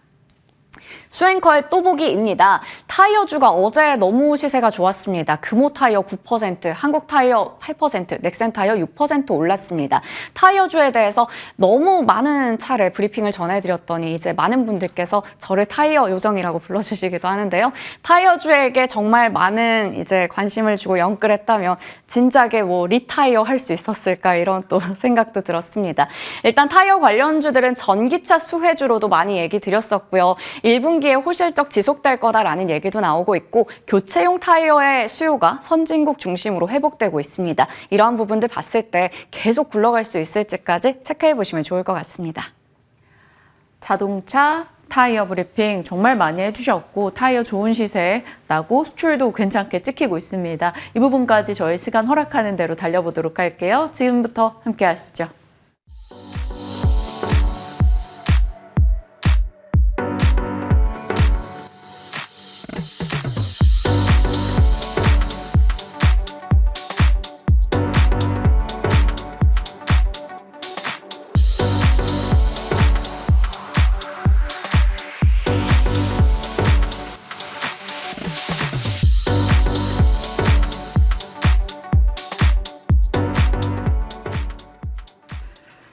수앵커의 또보기입니다. 타이어주가 어제 너무 시세가 좋았습니다. 금호타이어 9%, 한국타이어 8%, 넥센타이어 6% 올랐습니다. 타이어주에 대해서 너무 많은 차례 브리핑을 전해드렸더니 이제 많은 분들께서 저를 타이어 요정이라고 불러주시기도 하는데요. 타이어주에게 정말 많은 이제 관심을 주고 연끌했다면 진작에 뭐 리타이어 할 수 있었을까 이런 또 생각도 들었습니다. 일단 타이어 관련주들은 전기차 수혜주로도 많이 얘기 드렸었고요. 1분기에 호실적 지속될 거다라는 얘기도 나오고 있고 교체용 타이어의 수요가 선진국 중심으로 회복되고 있습니다. 이러한 부분들 봤을 때 계속 굴러갈 수 있을지까지 체크해 보시면 좋을 것 같습니다. 자동차 타이어 브리핑 정말 많이 해주셨고 타이어 좋은 시세 나고 수출도 괜찮게 찍히고 있습니다. 이 부분까지 저희 시간 허락하는 대로 달려보도록 할게요. 지금부터 함께 하시죠.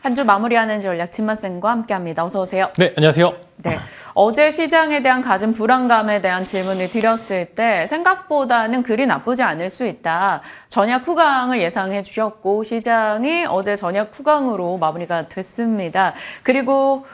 한 주 마무리하는 전략 진만쌤과 함께합니다. 어서 오세요. 네, 안녕하세요. 네, 어제 시장에 대한 가진 불안감에 대한 질문을 드렸을 때 생각보다는 그리 나쁘지 않을 수 있다. 전약 후강을 예상해 주셨고 시장이 어제 전약 후강으로 마무리가 됐습니다. 그리고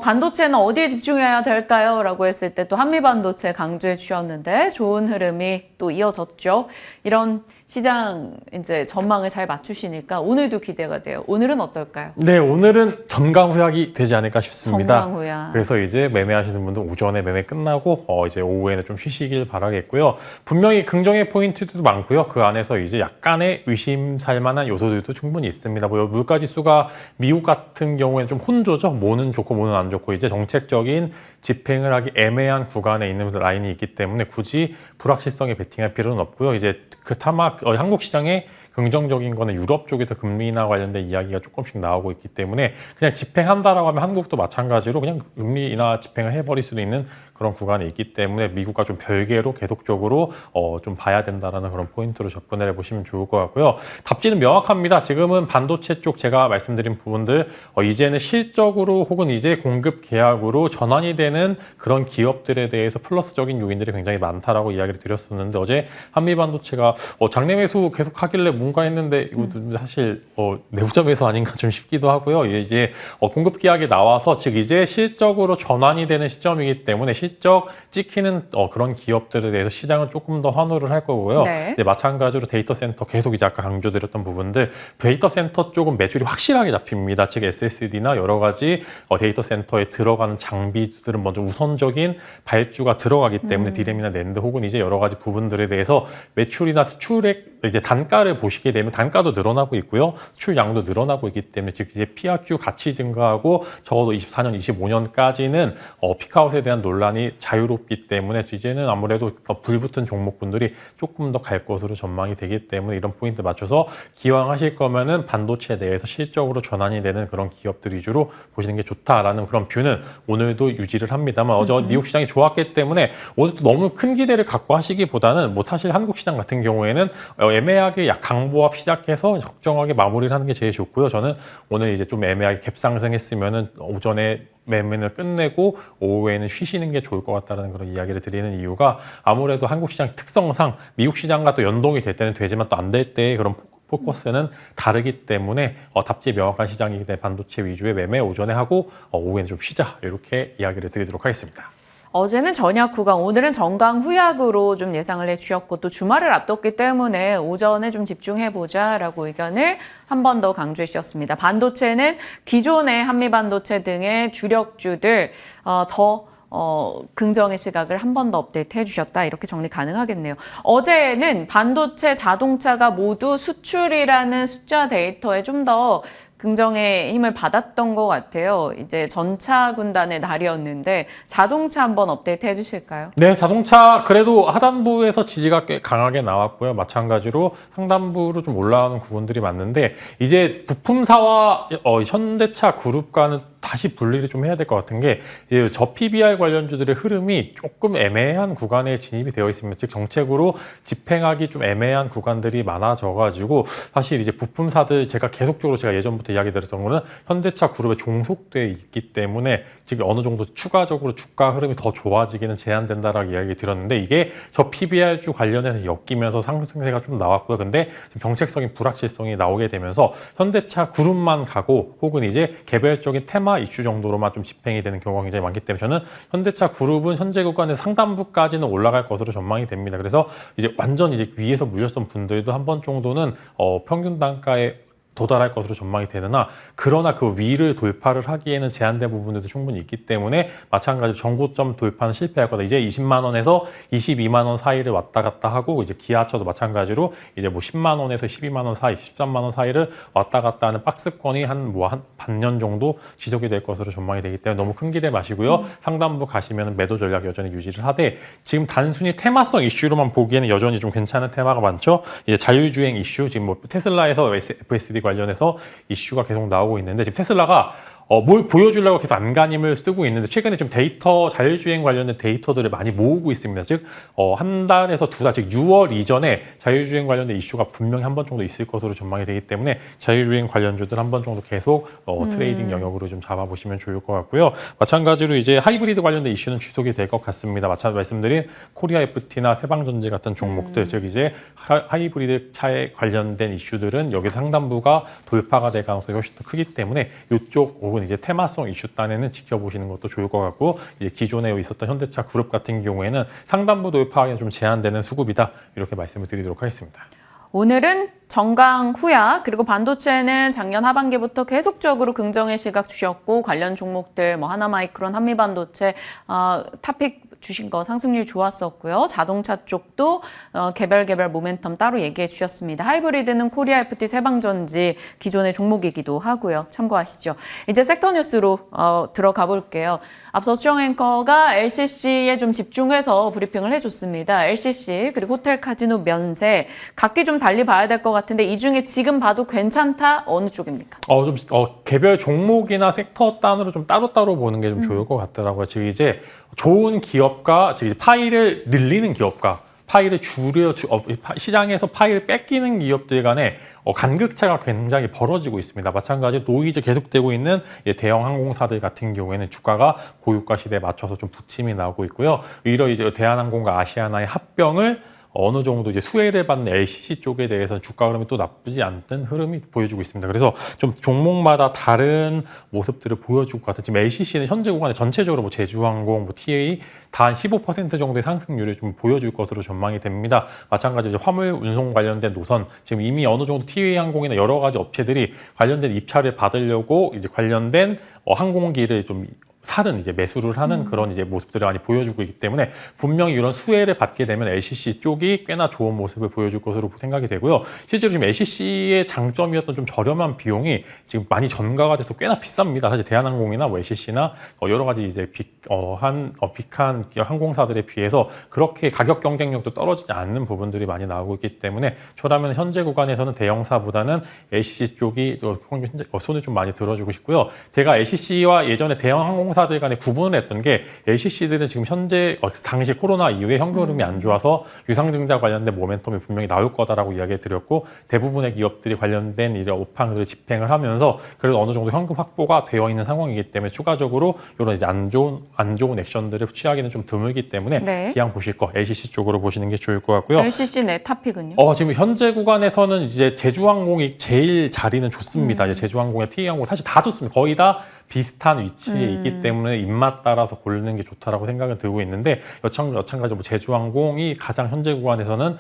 반도체는 어디에 집중해야 될까요? 라고 했을 때 또 한미반도체 강조해 주셨는데 좋은 흐름이 또 이어졌죠. 이런 시장 이제 전망을 잘 맞추시니까 오늘도 기대가 돼요. 오늘은 어떨까요? 네, 오늘은 전강후약이 되지 않을까 싶습니다. 전강후약. 그래서 이제 매매하시는 분들 오전에 매매 끝나고 이제 오후에는 좀 쉬시길 바라겠고요. 분명히 긍정의 포인트도 많고요. 그 안에서 이제 약간의 의심살 만한 요소들도 충분히 있습니다. 뭐 물가지수가 미국 같은 경우에는 좀 혼조죠. 뭐는 좋고 뭐는 안 좋고 이제 정책적인 집행을 하기 애매한 구간에 있는 라인이 있기 때문에 굳이 불확실성에 베팅할 필요는 없고요. 이제 그 타막 한국 시장에 긍정적인 거는 유럽 쪽에서 금리나 관련된 이야기가 조금씩 나오고 있기 때문에 그냥 집행한다라고 하면 한국도 마찬가지로 그냥 금리나 집행을 해버릴 수도 있는 그런 구간이 있기 때문에 미국과 좀 별개로 계속적으로 좀 봐야 된다라는 그런 포인트로 접근을 해보시면 좋을 것 같고요. 답지는 명확합니다. 지금은 반도체 쪽 제가 말씀드린 부분들 이제는 실적으로 혹은 이제 공급 계약으로 전환이 되는 그런 기업들에 대해서 플러스적인 요인들이 굉장히 많다라고 이야기를 드렸었는데 어제 한미반도체가 장내 매수 계속 하길래 뭔가 했는데 이것도 사실 내부자 매수 아닌가 좀 싶기도 하고요. 이제 공급 계약이 나와서 즉 이제 실적으로 전환이 되는 시점이기 때문에 실적 찍히는 그런 기업들에 대해서 시장은 조금 더 환호를 할 거고요. 네. 네, 마찬가지로 데이터 센터 계속 이제 아까 강조드렸던 부분들 데이터 센터 쪽은 매출이 확실하게 잡힙니다. 즉 SSD나 여러 가지 데이터 센터에 들어가는 장비들은 먼저 우선적인 발주가 들어가기 때문에 디램이나 낸드 혹은 이제 여러 가지 부분들에 대해서 매출이나 수출액 이제 단가를 보시게 되면 단가도 늘어나고 있고요. 수출량도 늘어나고 있기 때문에 즉 이제 PRQ 가치 증가하고 적어도 24년, 25년까지는 피크아웃에 대한 논란이 많이 자유롭기 때문에 이제는 아무래도 불붙은 종목분들이 조금 더 갈 것으로 전망이 되기 때문에 이런 포인트 맞춰서 기왕 하실 거면은 반도체 내에서 실적으로 전환이 되는 그런 기업들 위주로 보시는 게 좋다라는 그런 뷰는 오늘도 유지를 합니다만 어제 미국 시장이 좋았기 때문에 오늘도 너무 큰 기대를 갖고 하시기보다는 뭐 사실 한국 시장 같은 경우에는 애매하게 약 강보합 시작해서 적정하게 마무리를 하는 게 제일 좋고요. 저는 오늘 이제 좀 애매하게 갭 상승했으면은 오전에 매매를 끝내고 오후에는 쉬시는 게 좋을 것 같다는 그런 이야기를 드리는 이유가 아무래도 한국 시장 특성상 미국 시장과 또 연동이 될 때는 되지만 또 안 될 때의 그런 포커스는 다르기 때문에 답지 명확한 시장이기 때문에 반도체 위주의 매매 오전에 하고 오후에는 좀 쉬자 이렇게 이야기를 드리도록 하겠습니다. 어제는 전약 구간, 오늘은 정강 후약으로 좀 예상을 해주셨고 또 주말을 앞뒀기 때문에 오전에 좀 집중해보자라고 의견을 한 번 더 강조해 주셨습니다. 반도체는 기존의 한미반도체 등의 주력주들 긍정의 시각을 한 번 더 업데이트 해주셨다. 이렇게 정리 가능하겠네요. 어제는 반도체, 자동차가 모두 수출이라는 숫자 데이터에 좀 더 긍정의 힘을 받았던 것 같아요. 이제 전차 군단의 날이었는데 자동차 한번 업데이트 해주실까요? 네, 자동차 그래도 하단부에서 지지가 꽤 강하게 나왔고요. 마찬가지로 상단부로 좀 올라오는 구간들이 많은데 이제 부품사와 현대차 그룹과는 다시 분리를 좀 해야 될 것 같은 게 이제 저 PBR 관련주들의 흐름이 조금 애매한 구간에 진입이 되어 있습니다. 즉 정책으로 집행하기 좀 애매한 구간들이 많아져가지고 사실 이제 부품사들 제가 예전부터 이야기 드렸던 거는 현대차 그룹에 종속돼 있기 때문에 즉 어느 정도 추가적으로 주가 흐름이 더 좋아지기는 제한된다라고 이야기 들었는데 이게 저 PBR주 관련해서 엮이면서 상승세가 좀 나왔고요. 근데 지금 정책적인 불확실성이 나오게 되면서 현대차 그룹만 가고 혹은 이제 개별적인 테마 이슈 정도로만 좀 집행이 되는 경우가 굉장히 많기 때문에 저는 현대차 그룹은 현재 구간에서 상단부까지는 올라갈 것으로 전망이 됩니다. 그래서 이제 완전 이제 위에서 물렸던 분들도 한 번 정도는 평균 단가에 도달할 것으로 전망이 되느나 그러나 그 위를 돌파를 하기에는 제한된 부분들도 충분히 있기 때문에 마찬가지로 전고점 돌파는 실패할 거다. 이제 20만 원에서 22만 원 사이를 왔다 갔다 하고 이제 기아차도 마찬가지로 이제 뭐 10만 원에서 12만 원 사이, 13만 원 사이를 왔다 갔다 하는 박스권이 한 반년 정도 지속이 될 것으로 전망이 되기 때문에 너무 큰 기대 마시고요. 상단부 가시면 매도 전략 여전히 유지를 하되 지금 단순히 테마성 이슈로만 보기에는 여전히 좀 괜찮은 테마가 많죠. 이제 자율주행 이슈 지금 뭐 테슬라에서 FSD 관련해서 이슈가 계속 나오고 있는데 지금 테슬라가 뭘 보여주려고 계속 안간힘을 쓰고 있는데 최근에 좀 자율주행 관련된 데이터들을 많이 모으고 있습니다. 즉, 한 달에서 두 달, 즉 6월 이전에 자율주행 관련된 이슈가 분명히 한 번 정도 있을 것으로 전망이 되기 때문에 자율주행 관련주들 한 번 정도 계속 트레이딩 영역으로 좀 잡아보시면 좋을 것 같고요. 마찬가지로 이제 하이브리드 관련된 이슈는 지속이 될 것 같습니다. 말씀드린 코리아 FT나 세방전지 같은 종목들, 즉 이제 하이브리드 차에 관련된 이슈들은 여기 상단부가 돌파가 될 가능성이 훨씬 더 크기 때문에 이쪽 혹은 이제 테마성 이슈 단에는 지켜보시는 것도 좋을 것 같고 이제 기존에 있었던 현대차 그룹 같은 경우에는 상단부 돌파하기는 좀 제한되는 수급이다 이렇게 말씀을 드리도록 하겠습니다. 오늘은 정강 후약 그리고 반도체는 작년 하반기부터 계속적으로 긍정의 시각 주셨고 관련 종목들 뭐 하나마이크론, 한미반도체 탑픽 주신 거 상승률 좋았었고요. 자동차 쪽도 개별 모멘텀 따로 얘기해 주셨습니다. 하이브리드는 코리아 FT, 세방전지 기존의 종목이기도 하고요. 참고하시죠. 이제 섹터 뉴스로 들어가 볼게요. 앞서 수정 앵커가 LCC에 좀 집중해서 브리핑을 해줬습니다. LCC 그리고 호텔, 카지노, 면세 각기 좀 달리 봐야 될 것 같은데 이 중에 지금 봐도 괜찮다 어느 쪽입니까? 개별 종목이나 섹터 단으로 좀 따로따로 보는 게 좀 좋을 것 같더라고요. 즉 이제 좋은 기업과 즉 이제 파일을 늘리는 기업과 파일을 시장에서 파일을 뺏기는 기업들 간에 간극차가 굉장히 벌어지고 있습니다. 마찬가지로 노이즈 계속되고 있는 대형 항공사들 같은 경우에는 주가가 고유가 시대에 맞춰서 좀 부침이 나오고 있고요. 오히려 이제 대한항공과 아시아나의 합병을 어느 정도 이제 수혜를 받는 LCC 쪽에 대해서는 주가 흐름이 또 나쁘지 않던 흐름이 보여주고 있습니다. 그래서 좀 종목마다 다른 모습들을 보여줄 것 같은 지금 LCC는 현재 구간에 전체적으로 뭐 제주항공, 뭐 TA 다 한 15% 정도의 상승률을 좀 보여줄 것으로 전망이 됩니다. 마찬가지로 화물 운송 관련된 노선 지금 이미 어느 정도 TA 항공이나 여러 가지 업체들이 관련된 입찰을 받으려고 이제 관련된 항공기를 좀 사는 이제 매수를 하는 그런 이제 모습들을 많이 보여주고 있기 때문에 분명히 이런 수혜를 받게 되면 LCC 쪽이 꽤나 좋은 모습을 보여줄 것으로 생각이 되고요. 실제로 지금 LCC의 장점이었던 좀 저렴한 비용이 지금 많이 전가가 돼서 꽤나 비쌉니다. 사실 대한항공이나 뭐 LCC나 여러 가지 이제 빅한 항공사들에 비해서 그렇게 가격 경쟁력도 떨어지지 않는 부분들이 많이 나오고 있기 때문에 저라면 현재 구간에서는 대형사보다는 LCC 쪽이 손을 좀 많이 들어주고 싶고요. 제가 LCC와 예전에 대형 항공사들 간에 구분을 했던 게 LCC들은 지금 현재 당시 코로나 이후에 현금 흐름이 안 좋아서 유상증자 관련된 모멘텀이 분명히 나올 거다라고 이야기 드렸고 대부분의 기업들이 관련된 이런 오판들을 집행을 하면서 그래도 어느 정도 현금 확보가 되어 있는 상황이기 때문에 추가적으로 이런 이제 안 좋은 액션들을 취하기는 좀 드물기 때문에 네. 기왕 보실 거 LCC 쪽으로 보시는 게 좋을 것 같고요. LCC 네타픽은요? 지금 현재 구간에서는 이제 제주항공이 제일 자리는 좋습니다. 이제 제주항공의 T항공 사실 다 좋습니다. 거의 다 비슷한 위치에 있기 때문에 입맛 따라서 고르는 게 좋다라고 생각은 들고 있는데 여차가지 뭐 제주항공이 가장 현재 구간에서는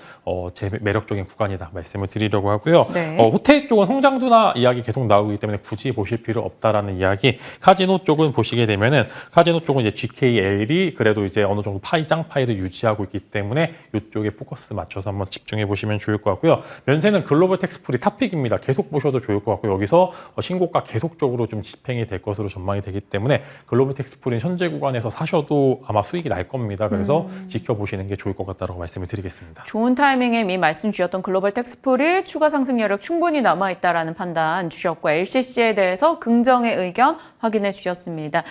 제 매력적인 구간이다 말씀을 드리려고 하고요. 네. 호텔 쪽은 성장두나 이야기 계속 나오기 때문에 굳이 보실 필요 없다라는 이야기. 카지노 쪽은 보시게 되면은 카지노 쪽은 이제 GKL이 그래도 이제 어느 정도 짱파이를 유지하고 있기 때문에 이쪽에 포커스 맞춰서 한번 집중해 보시면 좋을 것 같고요. 면세는 글로벌 텍스프리 탑픽입니다. 계속 보셔도 좋을 것 같고 여기서 신고가 계속적으로 좀 집행이 될 것으로 전망이 되기 때문에 글로벌 텍스프리는 현재 구간에서 사셔도 아마 수익이 날 겁니다. 그래서 지켜보시는 게 좋을 것 같다고 말씀을 드리겠습니다. 좋은 타이밍에 이미 말씀 주셨던 글로벌 텍스풀이 추가 상승 여력 충분히 남아있다라는 판단 주셨고 LCC에 대해서 긍정의 의견 확인해 주셨습니다.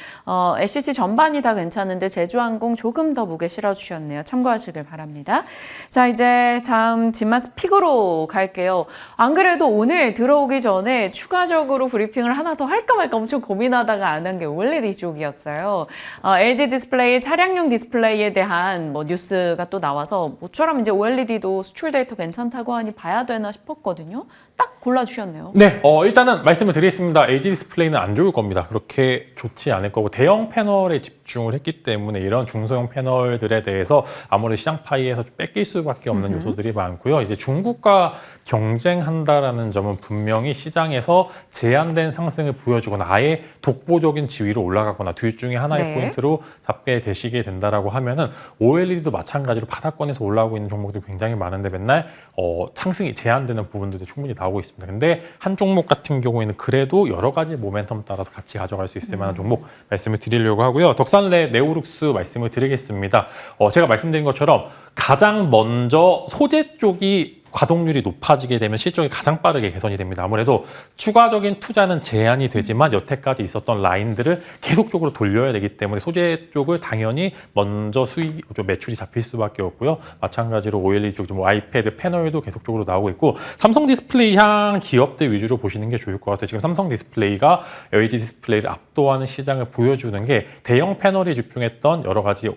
LCC 전반이 다 괜찮은데 제주항공 조금 더 무게 실어주셨네요. 참고하시길 바랍니다. 자, 이제 다음 진마스 픽으로 갈게요. 안 그래도 오늘 들어오기 전에 추가적으로 브리핑을 하나 더 할까 말까 엄청 고민하다가 안 한 게 OLED 쪽이었어요. LG 디스플레이 차량용 디스플레이에 대한 뭐 뉴스가 또 나와서 모처럼 이제 OLED도 수출 데이터 괜찮다고 하니 봐야 되나 싶었거든요. 딱 골라주셨네요. 네, 일단은 말씀을 드리겠습니다. LG 디스플레이는 안 좋을 겁니다. 그렇게 좋지 않을 거고 대형 패널에 집중을 했기 때문에 이런 중소형 패널들에 대해서 아무래도 시장 파이에서 좀 뺏길 수밖에 없는 요소들이 많고요. 이제 중국과 경쟁한다라는 점은 분명히 시장에서 제한된 상승을 보여주거나 아예 독보적인 지위로 올라가거나 둘 중에 하나의 네. 포인트로 잡게 되시게 된다라고 하면은 OLED도 마찬가지로 바닥권에서 올라오고 있는 종목들이 굉장히 많은데 맨날 상승이 제한되는 부분들도 충분히 나오고 있습니다. 근데 한 종목 같은 경우에는 그래도 여러 가지 모멘텀 따라서 같이 가져갈 수 있을 만한 종목 말씀을 드리려고 하고요. 덕산레 네오룩스 말씀을 드리겠습니다. 제가 말씀드린 것처럼 가장 먼저 소재 쪽이 가동률이 높아지게 되면 실적이 가장 빠르게 개선이 됩니다. 아무래도 추가적인 투자는 제한이 되지만 여태까지 있었던 라인들을 계속적으로 돌려야 되기 때문에 소재 쪽을 당연히 먼저 매출이 잡힐 수밖에 없고요. 마찬가지로 OLED 쪽, 뭐 아이패드 패널도 계속적으로 나오고 있고 삼성 디스플레이 향 기업들 위주로 보시는 게 좋을 것 같아요. 지금 삼성 디스플레이가 LG 디스플레이를 압도하는 시장을 보여주는 게 대형 패널에 집중했던 여러 가지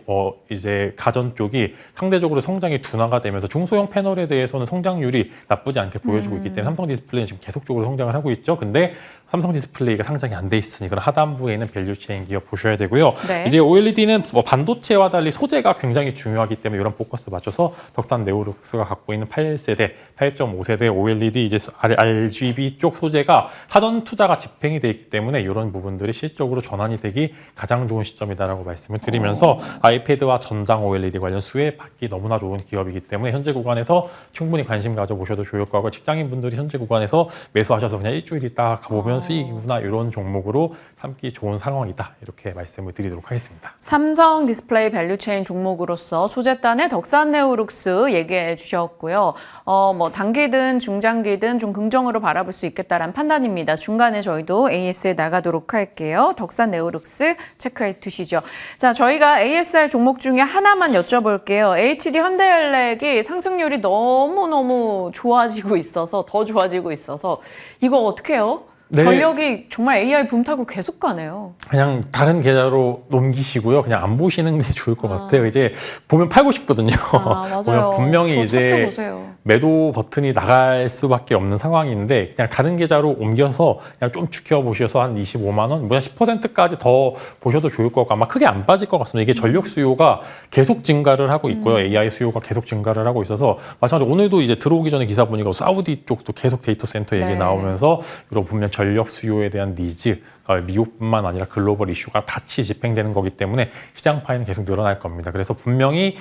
이제 가전 쪽이 상대적으로 성장이 둔화가 되면서 중소형 패널에 대해서는 성장률이 나쁘지 않게 보여주고 있기 때문에 삼성 디스플레이는 지금 계속적으로 성장을 하고 있죠. 근데 삼성 디스플레이가 상장이 안 돼 있으니 그런 하단부에 있는 밸류체인 기업 보셔야 되고요. 네. 이제 OLED는 뭐 반도체와 달리 소재가 굉장히 중요하기 때문에 이런 포커스 맞춰서 덕산 네오룩스가 갖고 있는 8세대, 8.5세대 OLED 이제 RGB 쪽 소재가 사전 투자가 집행이 돼 있기 때문에 이런 부분들이 실적으로 전환이 되기 가장 좋은 시점이다라고 말씀을 드리면서 아이패드와 전장 OLED 관련 수혜 받기 너무나 좋은 기업이기 때문에 현재 구간에서 충분히 관심 가져보셔도 좋을 것 같고 직장인분들이 현재 구간에서 매수하셔서 그냥 일주일 있다 가보면 수익이구나 이런 종목으로 삼기 좋은 상황이다 이렇게 말씀을 드리도록 하겠습니다. 삼성 디스플레이 밸류체인 종목으로서 소재단의 덕산 네오룩스 얘기해 주셨고요. 뭐 단기든 중장기든 좀 긍정으로 바라볼 수 있겠다라는 판단입니다. 중간에 저희도 AS에 나가도록 할게요. 덕산 네오룩스 체크해 두시죠. 자, 저희가 ASR 종목 중에 하나만 여쭤볼게요. HD 현대엘렉이 상승률이 너무너무 좋아지고 있어서 더 좋아지고 있어서 이거 어떻게 해요? 네. 전력이 정말 AI 붐 타고 계속 가네요. 그냥 다른 계좌로 넘기시고요. 그냥 안 보시는 게 좋을 것 같아요. 이제 보면 팔고 싶거든요. 맞아요. 보면 분명히 저 이제 차트 보세요. 매도 버튼이 나갈 수밖에 없는 상황인데 그냥 다른 계좌로 옮겨서 그냥 좀 지켜보셔서 한 25만 원, 뭐야 10%까지 더 보셔도 좋을 것 같고 아마 크게 안 빠질 것 같습니다. 이게 전력 수요가 계속 증가를 하고 있고요. AI 수요가 계속 증가를 하고 있어서 마찬가지로 오늘도 이제 들어오기 전에 기사 보니까 사우디 쪽도 계속 데이터 센터 얘기 네. 나오면서 이런 분명 전력 수요에 대한 니즈, 미국뿐만 아니라 글로벌 이슈가 같이 집행되는 거기 때문에 시장 파이는 계속 늘어날 겁니다. 그래서 분명히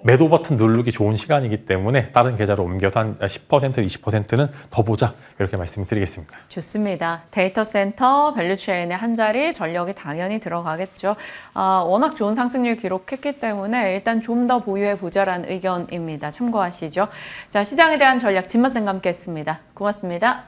매도 버튼 누르기 좋은 시간이기 때문에 다른 계좌로 옮겨서 한 10%, 20%는 더 보자 이렇게 말씀드리겠습니다. 좋습니다. 데이터 센터, 밸류체인의 한 자리, 전력이 당연히 들어가겠죠. 워낙 좋은 상승률 기록했기 때문에 일단 좀 더 보유해 보자라는 의견입니다. 참고하시죠. 자, 시장에 대한 전략 진맛쌤과 함께 했습니다. 고맙습니다.